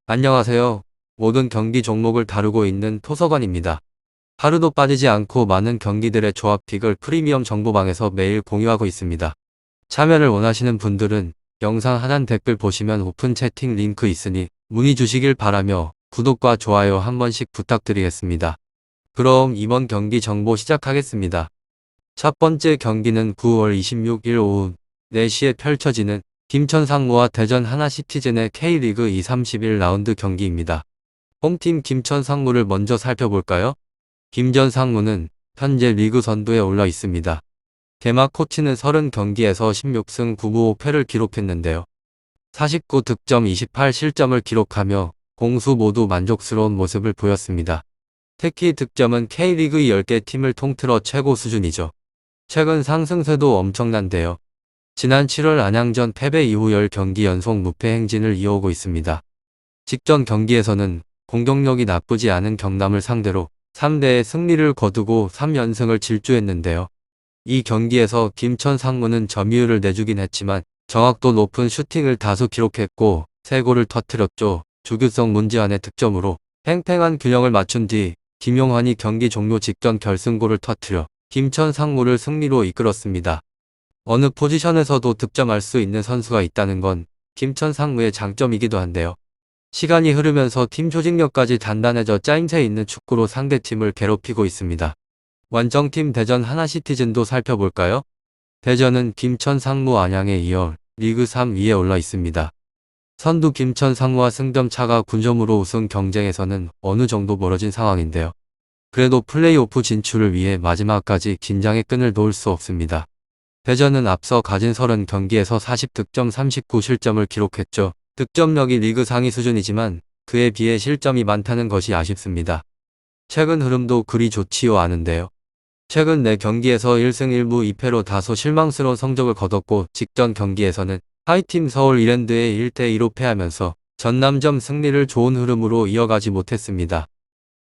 안녕하세요. 모든 경기 종목을 다루고 있는 토서관입니다. 하루도 빠지지 않고 많은 경기들의 조합픽을 프리미엄 정보방에서 매일 공유하고 있습니다. 참여를 원하시는 분들은 영상 하단 댓글 보시면 오픈 채팅 링크 있으니 문의 주시길 바라며 구독과 좋아요 한 번씩 부탁드리겠습니다. 그럼 이번 경기 정보 시작하겠습니다. 첫 번째 경기는 9월 26일 오후 4시에 펼쳐지는 김천 상무와 대전 하나시티즌의 K리그 2 31라운드 경기입니다. 홈팀 김천 상무를 먼저 살펴볼까요? 김전 상무는 현재 리그 선두에 올라 있습니다. 개막 코치는 30경기에서 16승 9무 5패를 기록했는데요. 49득점 28실점을 기록하며 공수 모두 만족스러운 모습을 보였습니다. 특히 득점은 K리그 10개 팀을 통틀어 최고 수준이죠. 최근 상승세도 엄청난데요. 지난 7월 안양전 패배 이후 10경기 연속 무패 행진을 이어오고 있습니다. 직전 경기에서는 공격력이 나쁘지 않은 경남을 상대로 3대 승리를 거두고 3연승을 질주했는데요. 이 경기에서 김천 상무는 점유율을 내주긴 했지만 정확도 높은 슈팅을 다수 기록했고 3골을 터뜨렸죠. 주규성 문지환의 득점으로 팽팽한 균형을 맞춘 뒤 김용환이 경기 종료 직전 결승골을 터뜨려 김천 상무를 승리로 이끌었습니다. 어느 포지션에서도 득점할 수 있는 선수가 있다는 건 김천 상무의 장점이기도 한데요. 시간이 흐르면서 팀 조직력까지 단단해져 짜임새 있는 축구로 상대팀을 괴롭히고 있습니다. 완정팀 대전 하나시티즌도 살펴볼까요? 대전은 김천 상무 안양에 이어 리그 3위에 올라 있습니다. 선두 김천 상무와 승점 차가 9점으로 우승 경쟁에서는 어느 정도 멀어진 상황인데요. 그래도 플레이오프 진출을 위해 마지막까지 긴장의 끈을 놓을 수 없습니다. 대전은 앞서 가진 30경기에서 40득점 39실점을 기록했죠. 득점력이 리그 상위 수준이지만 그에 비해 실점이 많다는 것이 아쉽습니다. 최근 흐름도 그리 좋지요 않은데요. 최근 4경기에서 1승 1무 2패로 다소 실망스러운 성적을 거뒀고 직전 경기에서는 하이팀 서울 이랜드에 1대2로 패하면서 전남점 승리를 좋은 흐름으로 이어가지 못했습니다.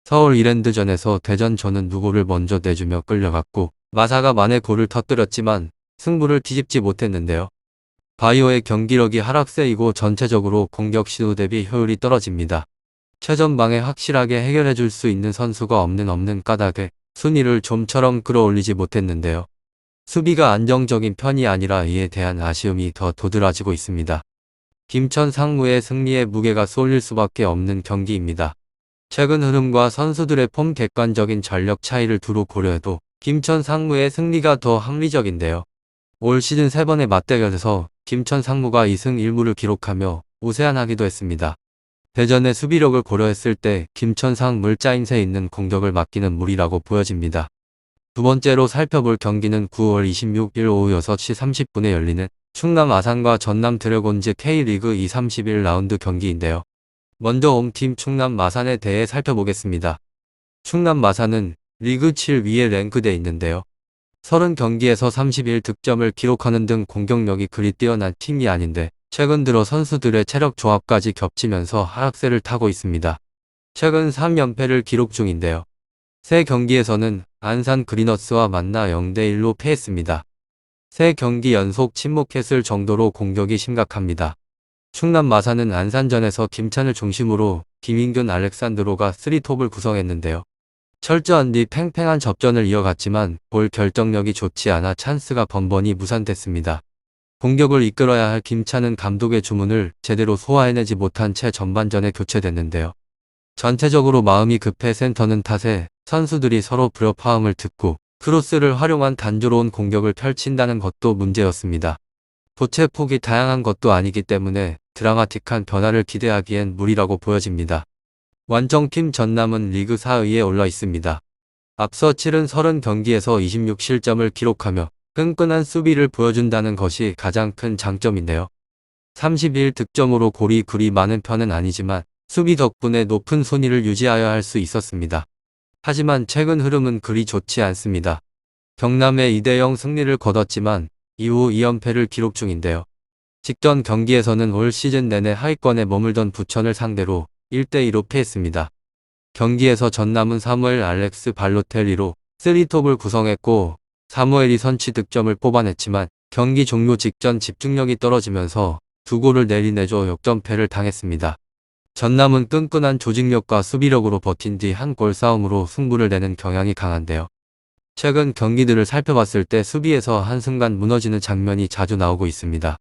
서울 이랜드전에서 대전전은 누구를 먼저 내주며 끌려갔고 마사가 만에 골을 터뜨렸지만 승부를 뒤집지 못했는데요. 바이오의 경기력이 하락세이고 전체적으로 공격 시도 대비 효율이 떨어집니다. 최전방에 확실하게 해결해줄 수 있는 선수가 없는 까닭에 순위를 좀처럼 끌어올리지 못했는데요. 수비가 안정적인 편이 아니라 이에 대한 아쉬움이 더 도드라지고 있습니다. 김천 상무의 승리에 무게가 쏠릴 수밖에 없는 경기입니다. 최근 흐름과 선수들의 폼 객관적인 전력 차이를 두루 고려해도 김천 상무의 승리가 더 합리적인데요. 올 시즌 3번의 맞대결에서 김천 상무가 2승 1무를 기록하며 우세한하기도 했습니다. 대전의 수비력을 고려했을 때 김천 상무를 짜임새 있는 공격을 맡기는 무리라고 보여집니다. 두 번째로 살펴볼 경기는 9월 26일 오후 6시 30분에 열리는 충남 아산과 전남 드래곤즈 K리그 2 31라운드 경기인데요. 먼저 홈팀 충남 마산에 대해 살펴보겠습니다. 충남 마산은 리그 7위에 랭크돼 있는데요. 30경기에서 31득점을 기록하는 등 공격력이 그리 뛰어난 팀이 아닌데 최근 들어 선수들의 체력 조합까지 겹치면서 하락세를 타고 있습니다. 최근 3연패를 기록 중인데요. 3경기에서는 안산 그리너스와 만나 0대1로 패했습니다. 3경기 연속 침묵했을 정도로 공격이 심각합니다. 충남 마산은 안산전에서 김찬을 중심으로 김인균 알렉산드로가 3톱을 구성했는데요. 철저한 뒤 팽팽한 접전을 이어갔지만 볼 결정력이 좋지 않아 찬스가 번번이 무산됐습니다. 공격을 이끌어야 할 김찬은 감독의 주문을 제대로 소화해내지 못한 채 전반전에 교체됐는데요. 전체적으로 마음이 급해 센터는 탓에 선수들이 서로 불협화음을 듣고 크로스를 활용한 단조로운 공격을 펼친다는 것도 문제였습니다. 교체 폭이 다양한 것도 아니기 때문에 드라마틱한 변화를 기대하기엔 무리라고 보여집니다. 완정팀 전남은 리그 4위에 올라 있습니다. 앞서 치른 30경기에서 26실점을 기록하며 끈끈한 수비를 보여준다는 것이 가장 큰 장점인데요. 31득점으로 골이 그리 많은 편은 아니지만 수비 덕분에 높은 순위를 유지하여 할 수 있었습니다. 하지만 최근 흐름은 그리 좋지 않습니다. 경남의 2대0 승리를 거뒀지만 이후 2연패를 기록 중인데요. 직전 경기에서는 올 시즌 내내 하위권에 머물던 부천을 상대로 1대2로 패했습니다. 경기에서 전남은 사무엘 알렉스 발로텔리로 3톱을 구성했고 사무엘이 선취 득점을 뽑아냈지만 경기 종료 직전 집중력이 떨어지면서 2골을 내리내줘 역전패를 당했습니다. 전남은 끈끈한 조직력과 수비력으로 버틴 뒤 한 골 싸움으로 승부를 내는 경향이 강한데요. 최근 경기들을 살펴봤을 때 수비에서 한순간 무너지는 장면이 자주 나오고 있습니다.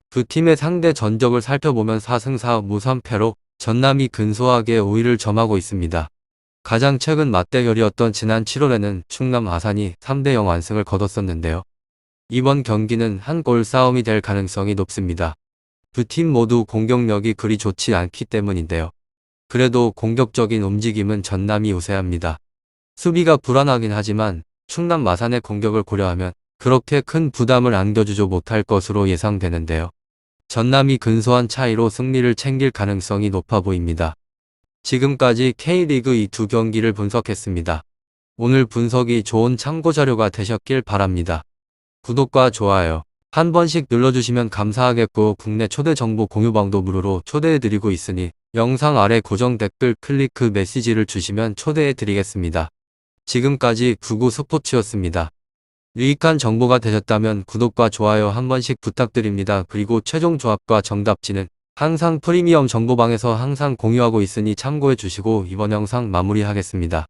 두 팀의 상대 전적을 살펴보면 4승 4무 3패로 전남이 근소하게 우위를 점하고 있습니다. 가장 최근 맞대결이었던 지난 7월에는 충남 아산이 3대0 완승을 거뒀었는데요. 이번 경기는 한 골 싸움이 될 가능성이 높습니다. 두 팀 모두 공격력이 그리 좋지 않기 때문인데요. 그래도 공격적인 움직임은 전남이 우세합니다. 수비가 불안하긴 하지만 충남 마산의 공격을 고려하면 그렇게 큰 부담을 안겨주지 못할 것으로 예상되는데요. 전남이 근소한 차이로 승리를 챙길 가능성이 높아 보입니다. 지금까지 K리그 이 두 경기를 분석했습니다. 오늘 분석이 좋은 참고 자료가 되셨길 바랍니다. 구독과 좋아요 한 번씩 눌러주시면 감사하겠고 국내 초대 정보 공유방도 무료로 초대해드리고 있으니 영상 아래 고정 댓글 클릭 메시지를 주시면 초대해드리겠습니다. 지금까지 구구스포츠였습니다. 유익한 정보가 되셨다면 구독과 좋아요 한 번씩 부탁드립니다. 그리고 최종 조합과 정답지는 항상 프리미엄 정보방에서 항상 공유하고 있으니 참고해 주시고 이번 영상 마무리하겠습니다.